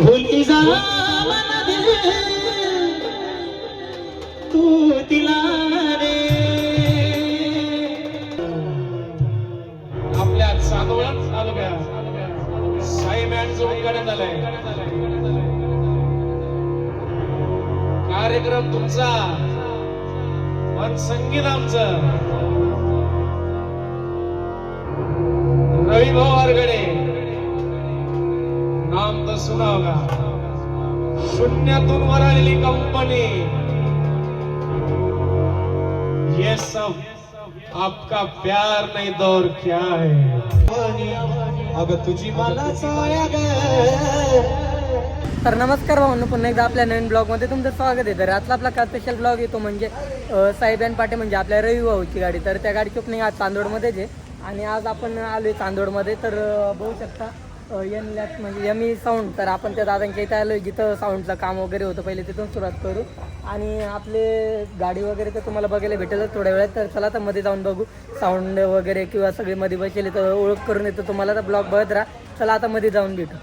भुली जा मला दे तू तिला रे. आपल्या चांदोळा तालुक्यात साई बँड सुरू करण्यात आलाय. कार्यक्रम तुमचा पण संगीत आमचं. रवी भाऊ आरगडे नाम तर सुना होगा. शून्यातून वर आलेली कंपनी. ये सब आपका प्यार नहीं तो और क्या है. अग तुझी मला साया ग. तर नमस्कार भाऊंनो, पुन्हा एकदा आपल्या नवीन ब्लॉगमध्ये तुमचं स्वागत आहे. तर आजचा आपला का स्पेशल ब्लॉग येतो म्हणजे साई अँड पाटे म्हणजे आपल्या रवी भाऊची गाडी. तर त्या गाडीची ओपनिंग आज चांदोडमध्येच आहे आणि आज आपण आलो आहे चांदोडमध्ये. तर बघू शकता म्हणजे यमी साऊंड. तर आपण त्या दादांच्या इथं आलो आहे जिथं साऊंडचं काम वगैरे होतं. पहिले तिथून सुरुवात करू आणि आपले गाडी वगैरे तर तुम्हाला बघायला भेटेलच थोड्या वेळात. तर चला तर मध्ये जाऊन बघू साऊंड वगैरे किंवा सगळे मध्ये बसले तर ओळख करून येतो तुम्हाला. तर ब्लॉग बघत राहा. चला आता मध्ये जाऊन भेटू.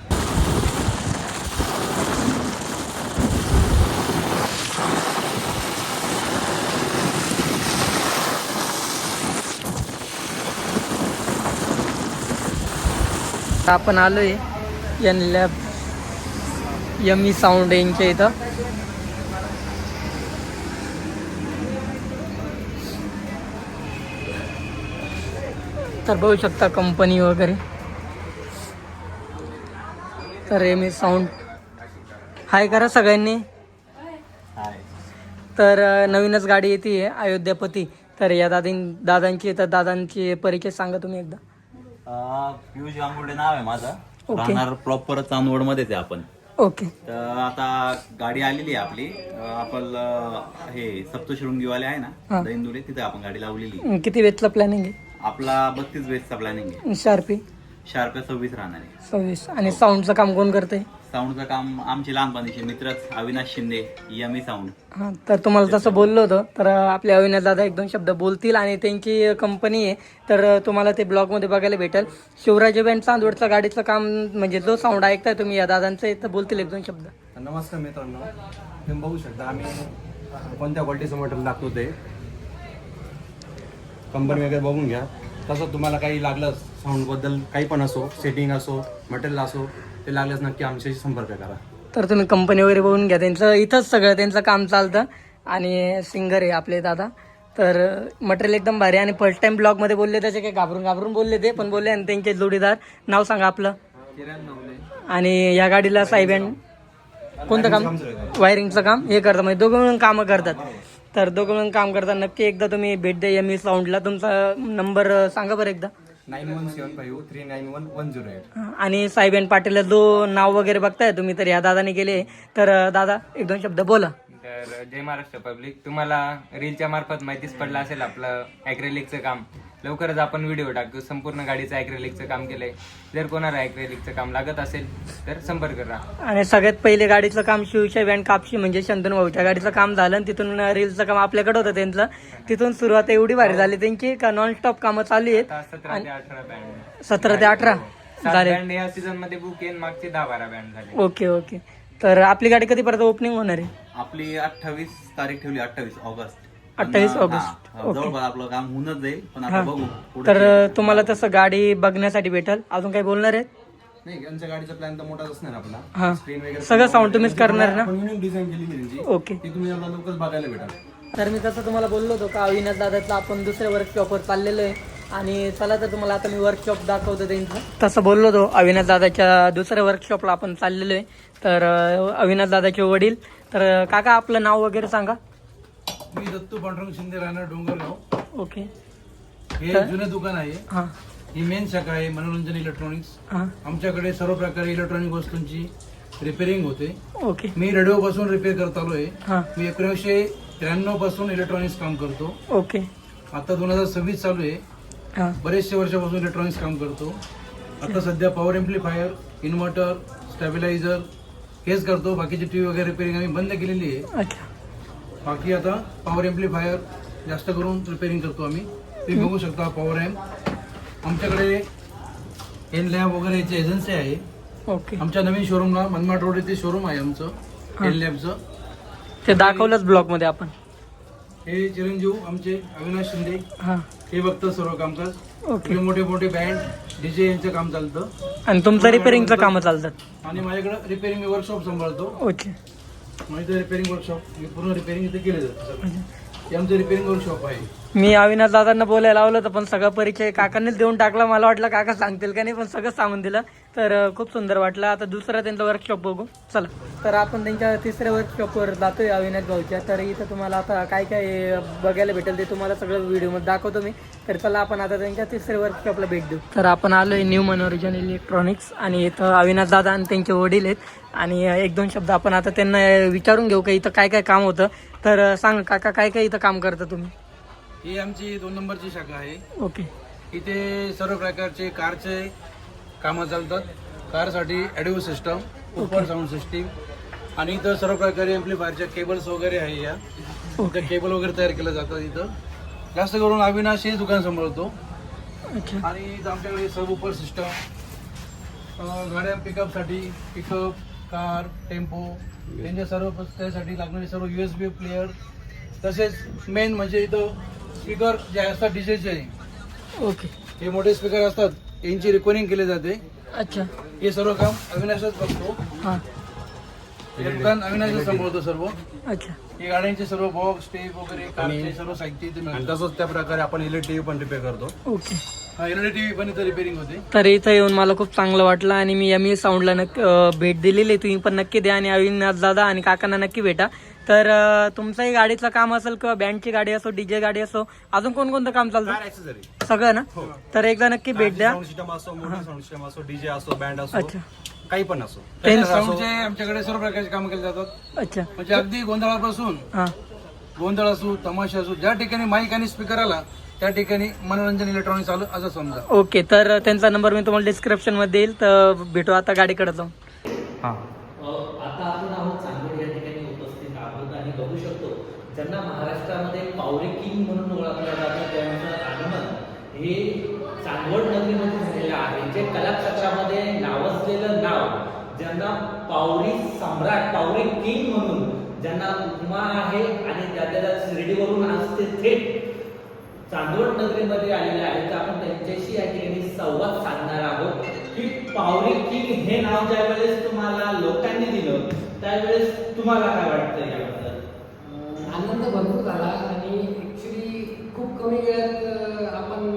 आपण आलोय यमी साऊंड यांच्या इथं. तर बघू शकता कंपनी वगैरे. तर यमी साऊंड हाय करा सगळ्यांनी. तर नवीनच गाडी येते अयोध्यापती. तर या दादांची तर दादांची परिचय सांगा तुम्ही एकदा. पियुष गांगुर्डे नाव आहे माझं. ओके. राहणार प्रॉपर चांदवड मध्येच आहे आपण. ओके. तर आता गाडी आलेली आहे आपली. आपण हे सप्तशृंगीवाले आहे हा. ना दैंदुले, तिथे आपण गाडी लावलेली आहे. किती वेचला प्लॅनिंग आहे? आपला 32 बेसचा प्लॅनिंग आहे. शार्पी शार्प 26 राहणार आहे. 26. आणि साऊंडचं काम कोण करतंय? साऊंडचं काम आमचे लहानपणीचे मित्रच अविनाश शिंदे, यमी साऊंड. हां. तर तुम्हाला तसं बोललो होतं तर आपले अविनाश दादा एक दोन शब्द बोलतील आणि त्यांची कंपनी आहे. तर तुम्हाला ते ब्लॉगमध्ये बघायला भेटेल. शिवराज बँड चांदवडचं गाडीचं काम म्हणजे जो साऊंड ऐकताय तुम्ही या दादांचं तर बोलतील एक दोन शब्द. नमस्कार मित्रांनो, तुम्ही बघू शकता आम्ही कोणत्या क्वालिटीचं मटेरियल लागतो ते कंपनी वगैरे बघून घ्या. तसं तुम्हाला काही लागलं साऊंडबद्दल काही पण असो, सेटिंग असो, मटेरियल असो, ते लागल्यास नक्की आमच्याशी संपर्क करा. तर तुम्ही कंपनी वगैरे बघून घ्या. त्यांचं इथंच सगळं त्यांचं काम चालतं आणि सिंगर आहे आपले दादा. तर मटेरियल एकदम भारी आणि फर्स्ट टाइम ब्लॉगमध्ये बोलले त्याचे काही घाबरून बोलले ते पण बोलले. आणि त्यांचे जोडीदार नाव सांगा आपलं. आणि या गाडीला साई बँड कोणतं काम? वायरिंगचं काम हे करतात म्हणजे दोघं मिळून कामं करतात. तर दोघं मिळून काम करतात. नक्की एकदा तुम्ही भेट द्या यमी साऊंडला. तुमचा नंबर सांगा बरं एकदा. 9175391108. आणि साई बँड पाटीलला जो नाव वगैरे बघताय तुम्ही तर या दादाने केले. तर दादा एक दोन शब्द बोला. तर जय महाराष्ट्र पब्लिक. तुम्हाला रीलच्या मार्फत माहितीच पडलं असेल आपलं ॲक्रेलिकचं काम. लवकरच आपण व्हिडिओ टाकतो. संपूर्ण गाडीचं ॲक्रेलिकचं काम केलंय. जर कोणाला ॲक्रेलिकचं काम लागत असेल तर संपर्क करा. आणि सगळ्यात पहिले गाडीचं काम शिवशाही बँड कापशी म्हणजे शंतनू भाऊच्या गाडीचं काम झालं आणि तिथून रीलचं काम आपल्याकडे होतं त्यांचं. तिथून सुरुवात एवढी भारी झाली त्यांची का नॉनस्टॉप कामं चालू आहेत. 17 ते 18 बँड 17 ते 18 झाले. बँड या सीझन मध्ये बुक येईन. मागचे 10-12 बँड झाले. Okay okay. तर आपली गाडी कधीपर्यंत ओपनिंग होणार आहे? आपली 28 तारीख ठेवली, 28 ऑगस्ट. 28 ऑगस्ट. हा, जवळपास आपलं काम होऊनच जाईल. पण आता बघू पुढे. तर तुम्हाला तसं गाडी बघण्यासाठी भेटेल. अजून काही बोलणार आहेत? नाही, यांच्या गाडीचा प्लॅन तर मोठाच असणार आपला. हां. स्क्रीन वगैरे सगळं साऊंड तुम्हीच करणार ना? युनिक डिझाईन केली त्यांची. ओके. ती तुम्ही आपल्याला लवकरच बघायला भेटाल. तर मी तसं तुम्हाला बोललो होतो का अविनाश दादाचं आपण दुसऱ्या वर्कशॉपवर चाललेलो आहे आणि चला तर तुम्हाला आता मी वर्कशॉप दाखवतो त्यांचं. तसं बोललो होतो अविनाश दादाच्या दुसऱ्या वर्कशॉपला आपण चाललेलो आहे. तर अविनाश दादाचे वडील. तर काका आपलं नाव वगैरे सांगा. मी दत्तू पांडुरंग शिंदे, राहणार डोंगरगाव. ओके. हे जुने दुकान आहे. हां ही मेन शाखा आहे मनोरंजन इलेक्ट्रॉनिक्स. हां. आमच्याकडे सर्व प्रकारे इलेक्ट्रॉनिक वस्तूंची रिपेअरिंग होते. ओके. मी रेडिओ पासून रिपेअर करत आलोय. हां. मी 1993 पासून इलेक्ट्रॉनिक्स काम करतो. ओके. आता 2026 चालू आहे. हां. बरेचशे वर्षापासून इलेक्ट्रॉनिक्स काम करतो. आता सध्या पॉवर एम्प्लिफायर, इन्व्हर्टर, स्टॅबिलायझर हेच करतो. बाकीची टीव्ही वगैरे रिपेअरिंग आम्ही बंद केलेली आहे. अच्छा. बाकी आता पॉवर एम्प्लिफायर जास्त करून रिपेअरिंग करतो आम्ही. तुम्ही बघू शकता पॉवर एम्प. आमच्याकडे एन लॅब वगैरे याची एजन्सी आहे. ओके. आमच्या नवीन शोरूमला मनमाड रोड येथे शोरूम आहे आमचं एल लॅबचं. ते दाखवलंच ब्लॉग मध्ये आपण. हे चिरंजीव आमचे अविनाश शिंदे हा. हे बघतात सर्व कामकाज. ओके. इकडे मोठे मोठे बँड डीजे यांचं काम चालतं. आणि तुमचं रिपेअरिंगचं कामं चालतात. आणि माझ्याकडे रिपेअरिंग वर्कशॉप सांभाळतो. ओके. माझं रिपेअरिंग वर्कशॉप पूर्ण रिपेअरिंग इथे केलं जातं. हे आमचं रिपेअरिंग वर्कशॉप आहे. मी अविनाश दादांना बोलायला लावलं होतं पण सगळा परिचय काकांनीच देऊन टाकला. मला वाटलं काका सांगतील का नाही, पण सगळं सांगून दिलं. तर खूप सुंदर वाटलं. आता दुसरा त्यांचा वर्कशॉप बघू चला. तर आपण त्यांच्या तिसऱ्या वर्कशॉपवर जातोय अविनाश भाऊच्या. तर इथं तुम्हाला आता काय काय बघायला भेटेल ते तुम्हाला सगळं व्हिडिओमध्ये दाखवतो मी. तर चला आपण आता त्यांच्या तिसऱ्या वर्कशॉपला भेट देऊ. तर आपण आलोय न्यू मनोरंजन इलेक्ट्रॉनिक्स आणि इथं अविनाश दादा आणि त्यांचे वडील आहेत. आणि एक दोन शब्द आपण आता त्यांना विचारून घेऊ का इथं काय काय काम होतं. तर सांग काका काय काय इथं काम करता तुम्ही. ही आमची 2 नंबरची शाखा आहे. ओके. इथे सर्व प्रकारचे कारचे कामं चालतात. कारसाठी ॲडिओ सिस्टम, उपर साऊंड सिस्टीम आणि इथं सर्व प्रकारे एम्प्लिफायरच्या केबल्स वगैरे आहे. या इथं केबल वगैरे तयार केलं जातं. इथं जास्त करून अविनाश हे दुकान सांभाळतो. अच्छा. आणि इथं आमच्याकडे सब उपर सिस्टम, गाड्या पिकअपसाठी पिकअप, कार, टेम्पो त्यांच्या सर्व त्यासाठी लागणारे सर्व USB प्लेअर. तसेच मेन म्हणजे इथं स्पीकर जे असतात डीजेचे. ओके. हे मोठे स्पीकर असतात, यांची रेकॉर्डिंग केली जाते. अच्छा. हे सर्व काम अविनाशच बघतो. हां. हे दुकान अविनाशच सांभाळतो सर्व. अच्छा. हे गाड्यांचे सर्व बॉक्स, टेप वगैरे कारचे सर्व साहित्य इथे आणि मिळतं. तसंच त्या प्रकारे आपण LED TV पण रिपेअर करतो. ओके. LED TV पण इथं रिपेअरिंग होते. तर इथं येऊन मला खूप चांगलं वाटलं आणि मी ME साऊंडला भेट दिलेली आहे. तुम्ही पण नक्की द्या आणि अविनाश दादा आणि काकांना नक्की भेटा. तर तुमचंही गाडीचं काम असेल किंवा बँडची गाडी असो, DJ गाडी असो, अजून कोणकोणतं काम चालतं कार ऍक्सेसरी सगळं ना. तर एकदा नक्की भेट द्या. साऊंड सिस्टम असो, मोठी साऊंड सिस्टम असो, DJ असो, बँड असो, अच्छा. काही पण असो. साऊंडचे आमच्याकडे सर्व प्रकारचे काम केले जातात. अच्छा. म्हणजे अगदी गोंधळापासून हां. गोंधळ असो, तमाशा असो, ज्या ठिकाणी माईक आणि स्पीकर आला त्या ठिकाणी मनोरंजन इलेक्ट्रॉनिक्स आलं असं समजा. ओके. तर त्यांचा नंबर मी तुम्हाला डिस्क्रिप्शन मध्ये देईल. तर भेटू आता गाडीकडे जाऊन. हां. आता आपण आहोत चांदवड या ठिकाणी उपस्थित आहोत आणि बघू शकतो ज्यांना महाराष्ट्रामध्ये पावरी किंग म्हणून ओळखलं जातं त्यांचं आगमन हे चांदवड नगरीमध्ये झालेलं आहे. जे कलाक्षेत्रामध्ये नावाजलेलं नाव, ज्यांना पावरी सम्राट, पावरी किंग म्हणून ज्यांना उपमा आहे आणि त्याला शिर्डीवरून आज ते थेट चांदवड नगरीमध्ये आलेले आहेत. आपण त्यांच्याशी या ठिकाणी संवाद साधणार आहोत की पावरी किंग हे नाव ज्या वेळेस तुम्हाला लोकांनी दिलं त्यावेळेस तुम्हाला काय वाटतं याबद्दल. आनंद भरपूर झाला आणि ॲक्च्युली खूप कमी वेळात आपण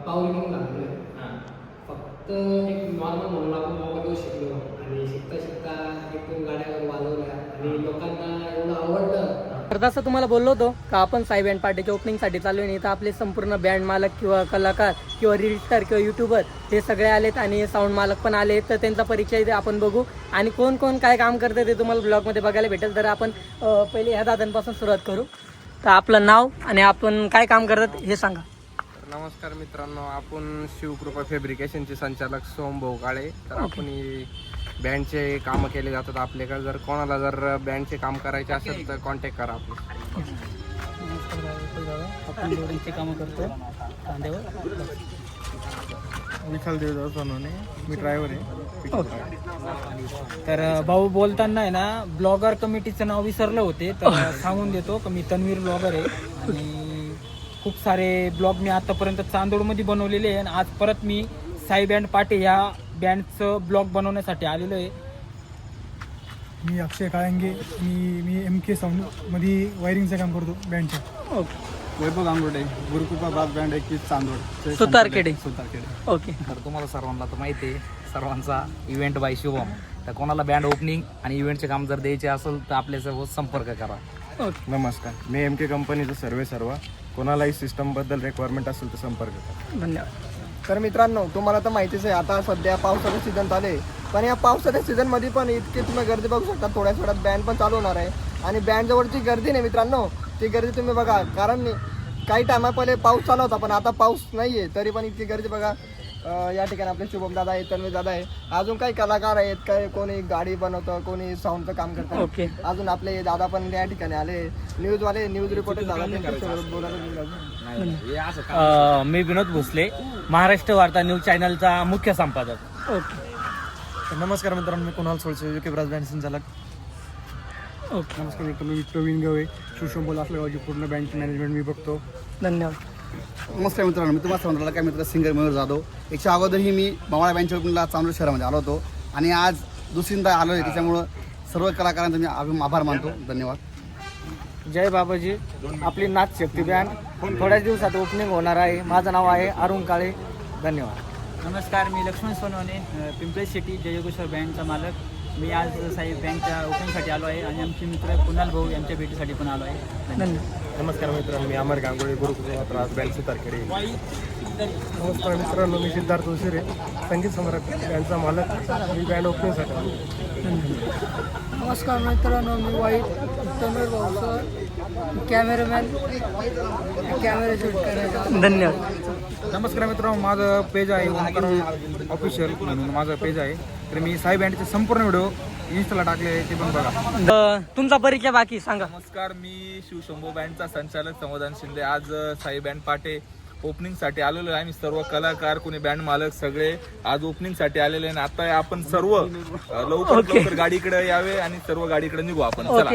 पावरी किंग लागलो. फक्त एक नॉर्मल म्हणून आपण मोबाईलवर शिकलो आणि शिकता शिकता एक दोन गाड्या वाजवल्या आणि लोकांना एवढं आवडलं. तर तसं तुम्हाला बोललो होतो का आपण साई बँड पार्टीच्या ओपनिंगसाठी चालू आहे. इथं आपले संपूर्ण बँड मालक किंवा कलाकार किंवा रील स्टार किंवा युट्यूबर हे सगळे आलेत आणि साऊंड मालक पण आले. तर त्यांचा परिचय आपण बघू आणि कोण कोण काय काम करते ते तुम्हाला ब्लॉगमध्ये बघायला भेटेल. तर आपण पहिले ह्या दादांपासून सुरुवात करू. तर आपलं नाव आणि आपण काय काम करतात हे सांगा. नमस्कार मित्रांनो, आपण शिवकृपा फॅब्रिकेशनचे संचालक सोम भाऊ काळे. तर आपण बँडचे कामं केले जातात आपल्याकडे. जर कोणाला जर बँडचे काम करायचे असेल तर कॉन्टॅक्ट करा आपले. आपण लोडिंगचे कामं करतो कांद्यावर. विशाल देवदास सोनवणे, मी ड्रायव्हर आहे. तर भाऊ बोलताना आहे ना ब्लॉगर कमिटीचं नाव विसरलं होते तर सांगून देतो की मी तन्वीर ब्लॉगर आहे आणि खूप सारे ब्लॉग मी आतापर्यंत चांदोडमध्ये बनवलेले आहे आणि आज परत मी साई बँड पाटे या बँडचं ब्लॉग बनवण्यासाठी आलेलो आहे. मी अक्षय काळंगे. मी MK साऊंडमध्ये वायरिंगचं काम करतो बँडचं. Okay. Vaibhav Gangode, Gurukrupa brass band 21 Chandwad, Sutarkhede. Sutarkhede. Okay. तर तुम्हाला सर्वांना तर माहिती आहे, सर्वांचा इव्हेंट बाय शुभम. तर कोणाला बँड ओपनिंग आणि इव्हेंटचे काम जर द्यायचे असेल तर आपल्यासोबत संपर्क करा. ओके. नमस्कार, मी MK कंपनीचं सर्व कोणालाही सिस्टमबद्दल रिक्वायरमेंट असेल तर संपर्क करा. धन्यवाद. तर मित्रांनो, तुम्हाला तर माहितीच आहे आता सध्या पावसाचं सीझन चालू आहे. पण या पावसाच्या सीझनमध्ये पण इतके तुम्ही गर्दी बघू शकता. थोड्या थोड्यात बँड पण चालू होणार आहे आणि बँडजवळची गर्दी नाही मित्रांनो, ती गर्दी तुम्ही बघा. कारण काही टायमा पहिले पाऊस चालू होता पण आता पाऊस नाही आहे तरी पण इतकी गर्दी बघा. या ठिकाणी आपले शुभम दादा आहेत, तन्वीर दादा आहे, अजून काही कलाकार आहेत, काही कोणी गाडी बनवतं, कोणी साऊंडचं काम करतं. ओके. अजून आपले दादा पण या ठिकाणी आले, न्यूज रिपोर्टर दादा मी विनोद भोसले, महाराष्ट्र वार्ता न्यूज चॅनलचा मुख्य संपादक. ओके. नमस्कार मित्रांनो, मी Kunal Solse, UK brass band संचालक. नमस्कार मित्रांनो, मी प्रवीण गवळे, सुशंभू लासलगावची पूर्ण बँक मॅनेजमेंट मी बघतो. धन्यवाद. नमस्कार मित्रांनो, मी तुम्हाला सांगितलं काय मित्र सिंगर मयूर जाधव. याच्या अगोदरही मी मावळा बँकच्या ओपनिंगला चांदोड शहरामध्ये आलो होतो आणि आज दुसरींदा आलो आहे. त्याच्यामुळं सर्व कलाकारांचा मी आभार मानतो. धन्यवाद. जय बाबाजी. आपली नाथ शक्ती बँड थोड्याच दिवसात ओपनिंग होणार आहे. माझं नाव आहे अरुण काळे. धन्यवाद. नमस्कार, मी लक्ष्मण सोनवणे, पिंपळे सिटी जयगोश्वर बँकचा मालक. मी आज साई बँकच्या ओपनिंगसाठी आलो आहे आणि आमचे मित्र कुणाल भाऊ यांच्या भेटीसाठी पण आलो आहे. नमस्कार मित्रांनो, मी अमर गांगोळी गुरुकुल बँक सुतारखेडे. नमस्कार मित्रांनो, मी सिद्धार्थ उशिरे, संगीत सम्राट यांचा मालक. मी बँड ओपनिंगसाठी आलो. नमस्कार मित्रांनो, मी वाईट तमिळ भाऊसर, कॅमेरामॅन, कॅमेरा शूट करायचा. धन्यवाद. नमस्कार मित्रांनो, माझं पेज आहे ओंकार ऑफिशियल म्हणून माझं पेज आहे. तर मी साई बँडचे संपूर्ण व्हिडिओ इन्स्टाला टाकले आहे, ते पण बघा. तुमचा परिचय बाकी सांगा. नमस्कार, मी शिवशंभू बँडचा संचालक समाधान शिंदे. आज साई बँड पाटे ओपनिंगसाठी आलेलो आहे. आम्ही सर्व कलाकार, कोणी बँड मालक सगळे आज ओपनिंगसाठी आलेले आहे. आता आपण सर्व लवकर गाडीकडे यावे आणि सर्व गाडीकडे निघू आपण. चला.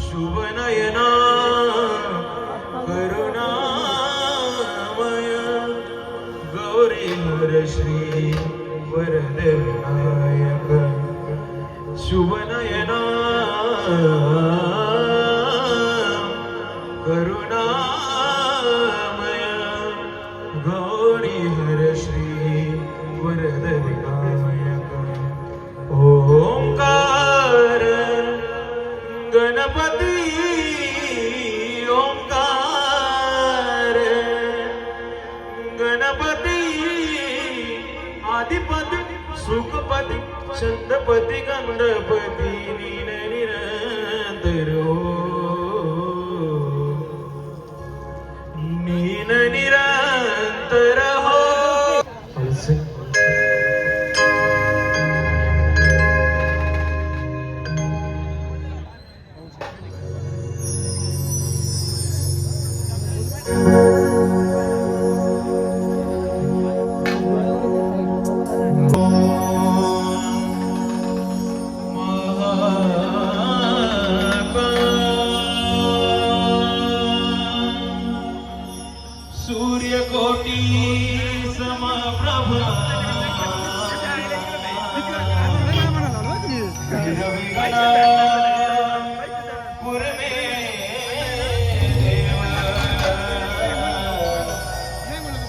शुभनयना करुणामय गौरी श्री वरद विनायक. शुभनयना करुणामय गौरी श्री वरद विनायक. ओंकार गणपती, ओंकार गणपती, आदिपती सुखपती छंदपती गंधपती नीन निरंतर नीन निरंतर हो. सूर्यकोटी समप्रभा पुरमे देव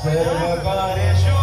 सर्व कार्येषु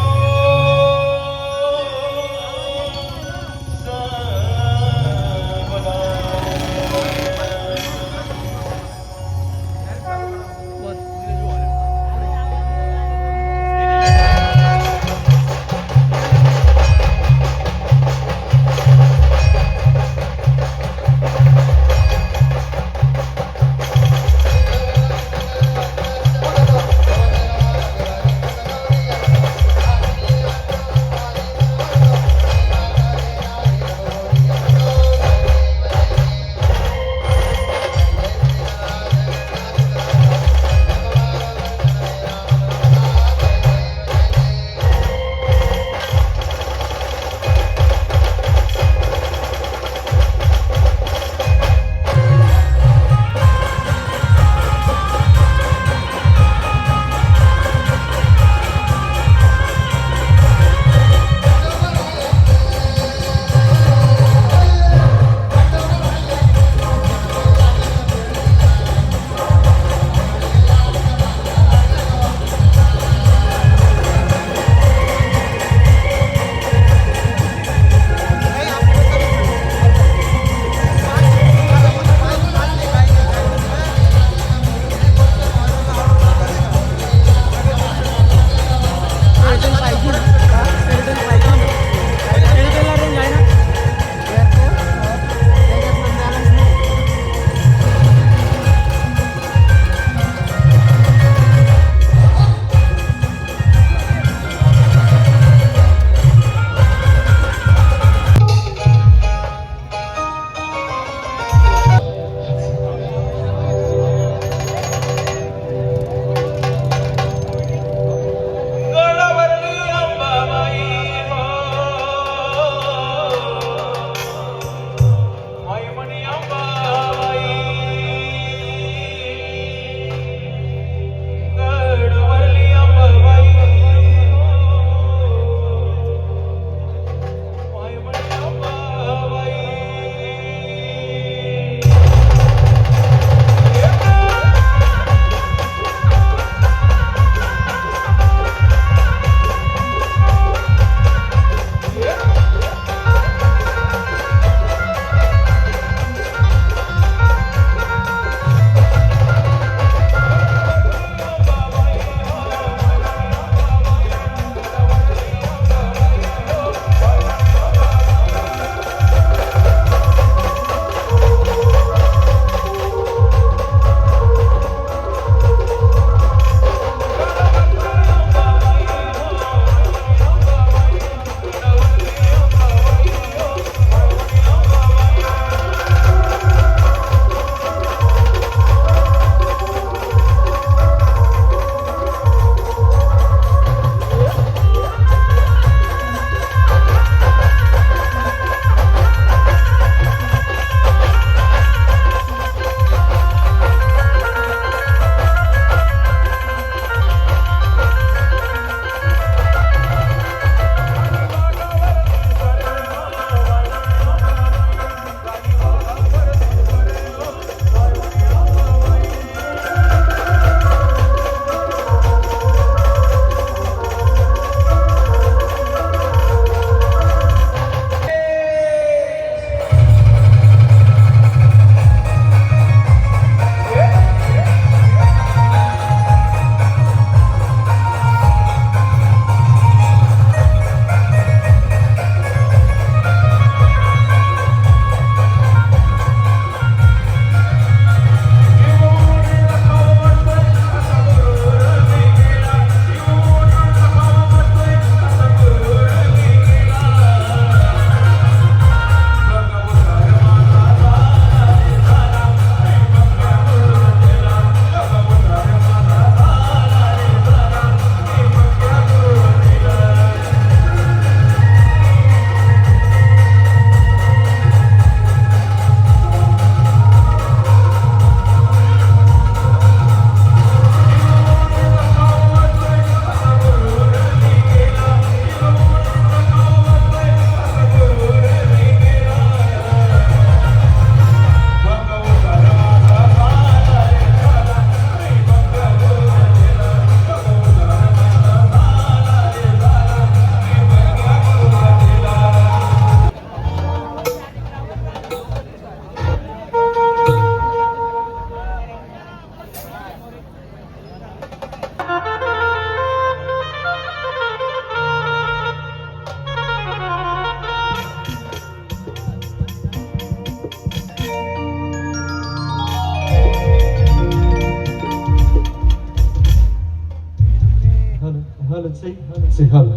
से हल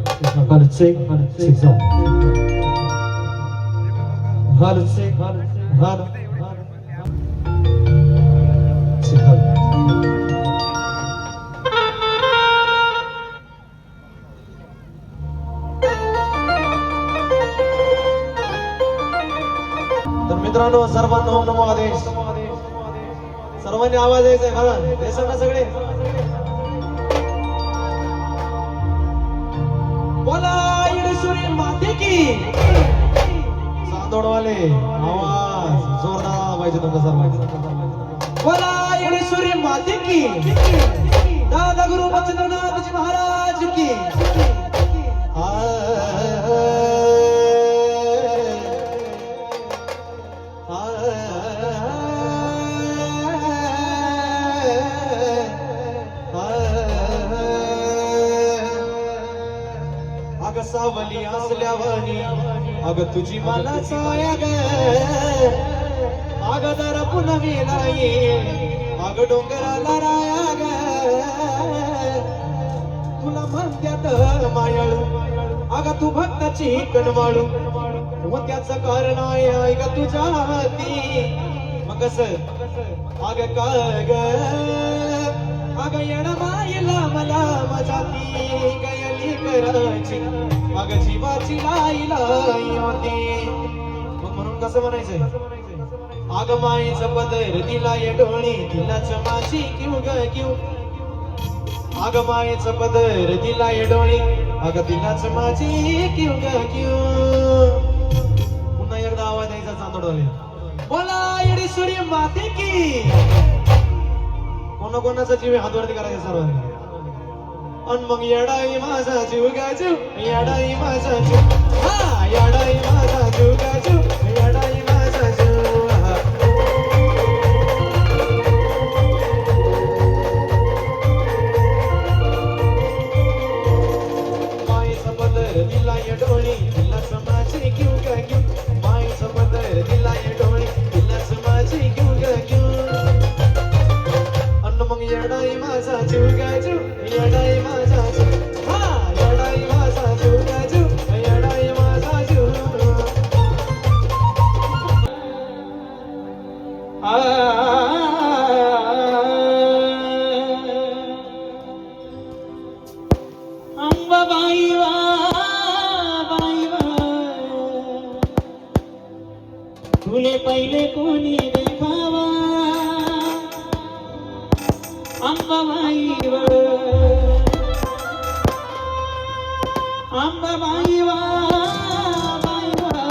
हल से जा हल से हल से हल तर मित्रांनो सर्वांना ओम नमो आदेश सर्वांनी आवाज यायचा बघा देशात ना सगळे बोला येडेश्वरी माते की चांदोडवाले आवाज जोरदार पाहिजे तुमचा सर्वांचा बोला येडेश्वरी माते की दादा गुरु बचननाथ जी महाराज की अग सावली असल्यावानी अग तुझी मला छाया ग अग दर पुनवीला ये अग डोंगराला राया ग तुला म्हणत्यात मायाळू अग तू भक्ताची कणवाळू व त्याचं कारण आहे ऐक तुझ्या हाती मग कस अग काय ग अग येणं मायला मला मजाती गयली करायची अग जीवाची लाई लाई होती मग म्हणून कसं म्हणायचंय अग माईचं पदर दिला ये डोळी तिलाच माझी किव ग किव अग माईचं पदर दिला ये डोळी अग तिलाच माझी किव ग किव पुन्हा एकदा आवाज द्यायचा चांदोडवाले बोला येडेश्वरी माते की कोणाचा जीव हातवरती करायचा सर्वांनी अन मग येडाई माझा जीव गाजू येडाई माझा जीव हा येडाई माझा जीव गाजू येडाई माझा जीव माईचा पदर दिला ये डोळी दिला समाजी घेऊ ग घेऊ माईचा पदर दिला ये डोळी दिला समाजी घेऊ ग घेऊ मग येडाई माझा जीव गाजू येडाई माझा जीव हा येडाई माझा जीव गाजू येडाई माझा जीव अंबाबाई वा बाई वा तुले पहिले कोणी देखावा अंबाबाई वा अंबाबाई वा बाई वा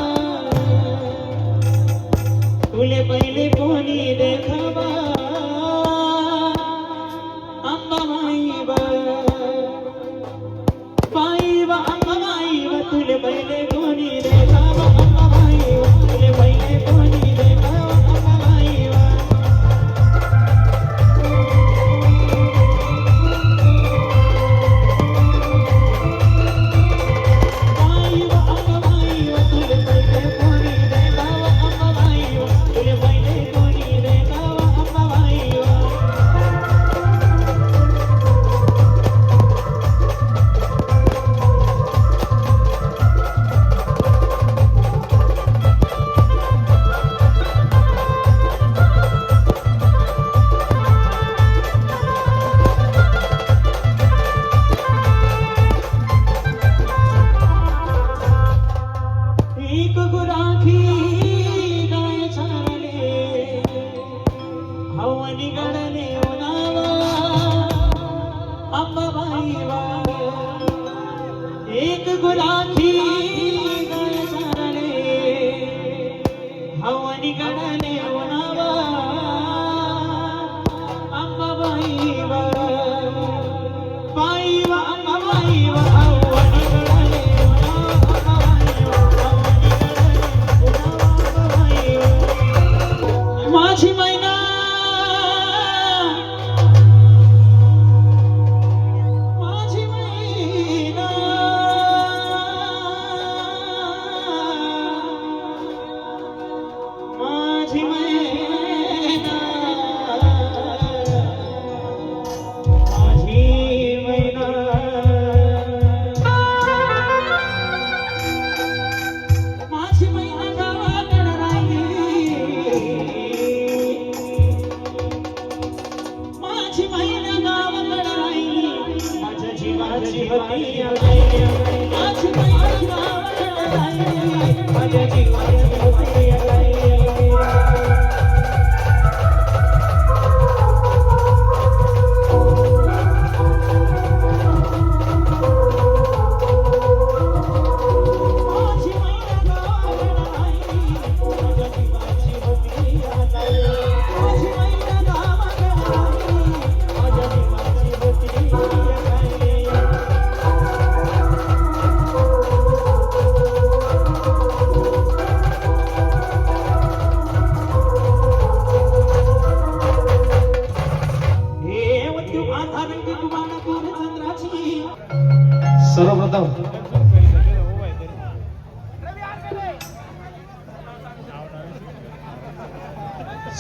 तुले पहिले कोणी देखावा अंबाबाई वा बाई वा अंबाबाई वा तुले पहिले कोणी देखावा अंबाबाई वा तुले पहिले कोणी देखावा अंबाबाई वा एक गुराखी गाय छारले हवनी गडले नावा अंबाबाई वा एक गुराखी गाय छारले हवनी गडले नावा अंबाबाई वा बाई वा अंबाबाई वा हवनी गडले माझी मैना माझी मैना माझी मैना माझी मैना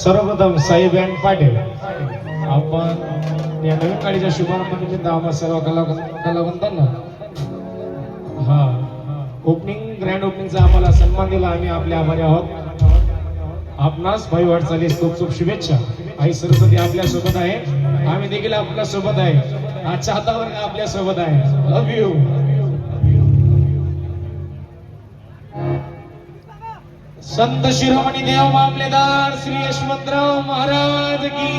सर्वप्रथम साई बँड पाटील आपण या नवीन गाडीच्या शुभारंभानिमित्त आम्हा सर्व कलावंतांना हा ग्रँड ओपनिंगचा आम्हाला सन्मान दिला. आम्ही आपले आभारी आहोत. आपणास भाई वाटचालीस खूप खूप शुभेच्छा. आई सरस्वती आपल्या सोबत आहे. आम्ही देखील आपल्या सोबत आहे. आजच्या हातावर आपल्या सोबत आहे. Love you. संत शिरोमणी देव मामलेदार श्री यशवंतराव महाराज की.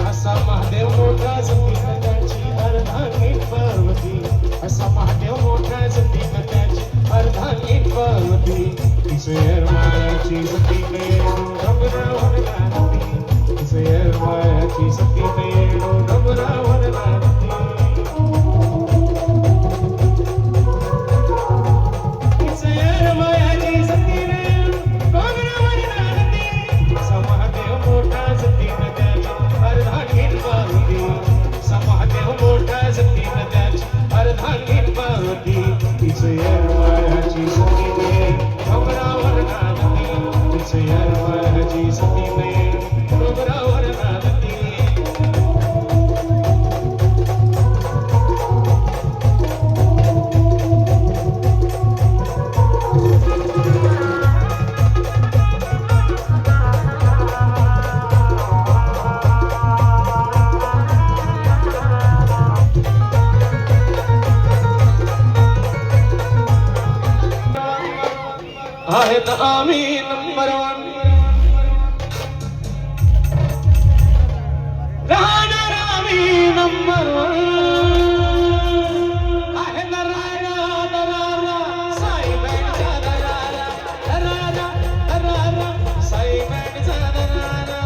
असा महादेव मोठा जमीन त्याची अर्धांगी पार्वती. असा महादेव मोठा जमीन त्याची अर्धांगी पार्वती. तिचे मायाची सती डोंगरावर गाणती. तिचे मायाची सती डोंगरावर गाणती. तिचे मायाची सती डोंगरावर गाणती. असा महादेव मोठा जमीन त्याची अर्धांगी पार्वती. असा महादेव मोठा जमीन त्याची अर्धांगी पार्वती. तिचे मायाची सती डोंगरावर गाणती. तिचे मायाची सती डोंगरावर गाणती. आहेत आम्ही नंबर 1. राहणार आम्ही नंबर 1. आहे दरारा दरारा साई बँडचा दरारा. दरारा दरारा साई बँडचा दरारा.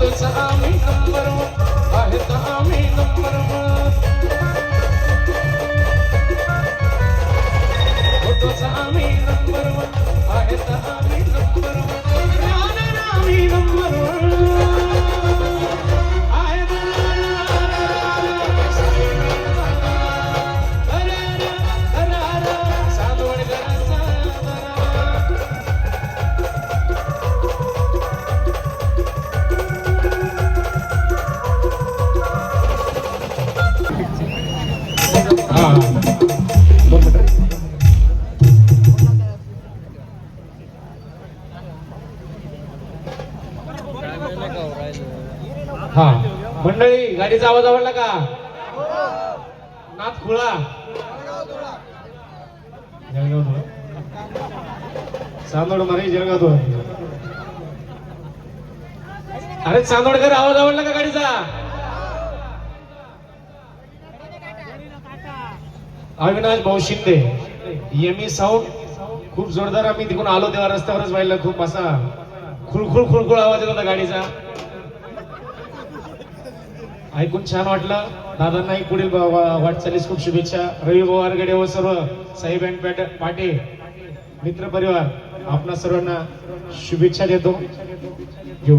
तुझा आम्ही नंबर 1. आहेत आम्ही नंबर 1. तुझा आम्ही नंबर 1. आहेत आम्ही नंबर 1. राहणार आम्ही नंबर 1. हा मंडळी, गाडीचा आवाज आवडला का? नाथ खुळा चांदोड मारे जळगाव. अरे चांदोडकर, आवाज आवडला का गाडीचा? अविनाश भाऊ शिंदे एमी साऊंड खूप जोरदार. आम्ही तिकडून आलो तेव्हा रस्त्यावरच पाहिलं. खूप असा खुळखुळ खुळखुळ आवाज येत होता गाडीचा. ऐकून छान वाटलं. दादांनाही पुढील वाटचालीस खूप शुभेच्छा. रवी बोवारगडे व सर्व साई बँड पाटे मित्र परिवार आपणा सर्वांना शुभेच्छा देतो. घेऊ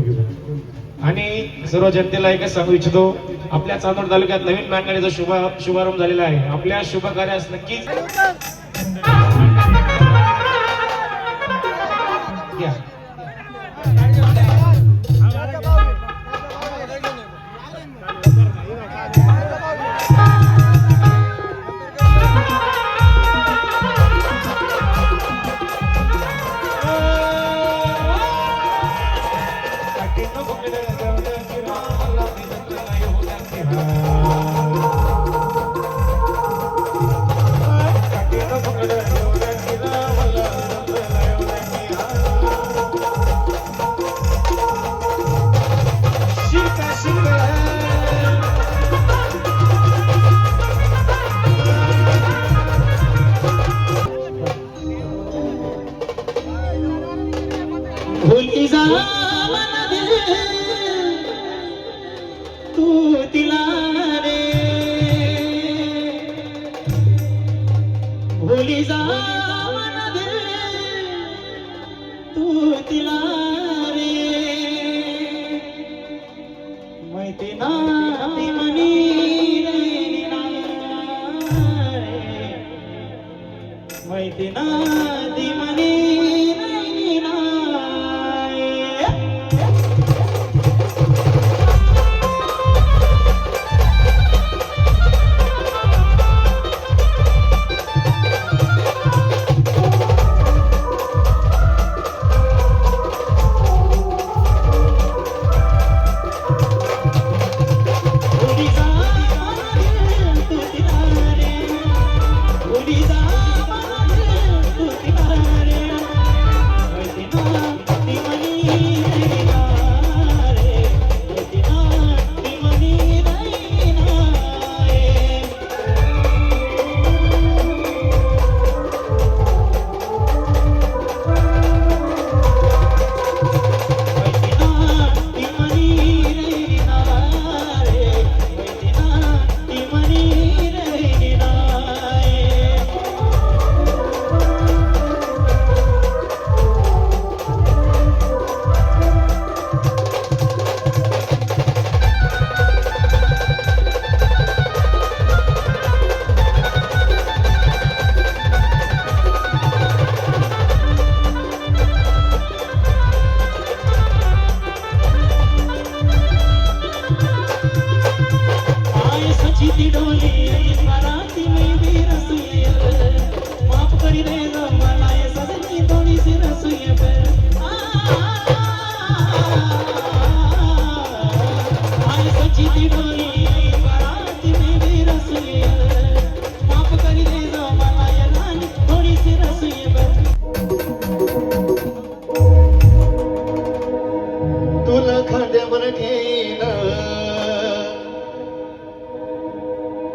आणि सर्व जनतेला एकच सांगू इच्छितो, आपल्या चांदोड तालुक्यात नवीन बँडगाडीचा शुभारंभ झालेला आहे. आपल्या शुभ कार्यास नक्कीच या. तू तिला रे भोली जा मला दे तू तिला रे माहिती ना ती म्हणी रे माहिती ना ती म्हणी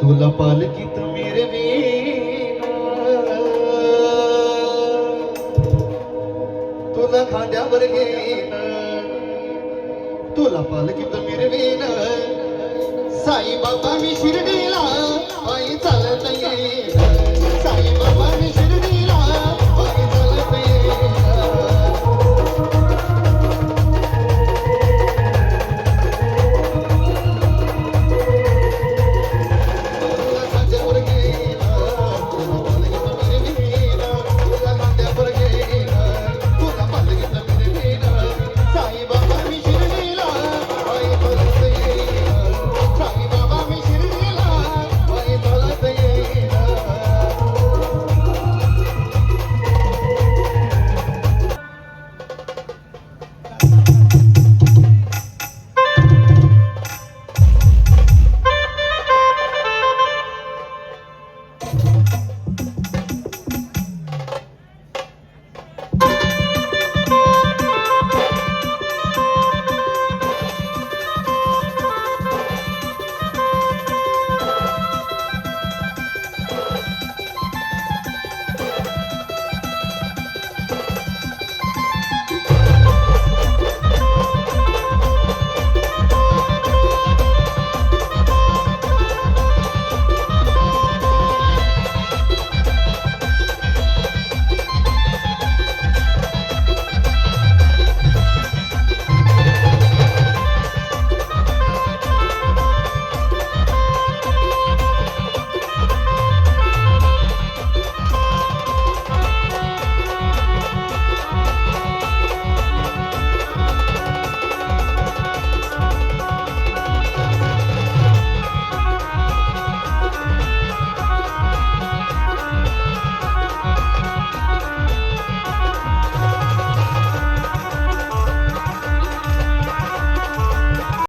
तुला पालकीत मिरवीन तुला खांद्यावर घेईन तुला पालकीत मिरवीन साई बाबा मी शिर्डीला पायी चालत येईन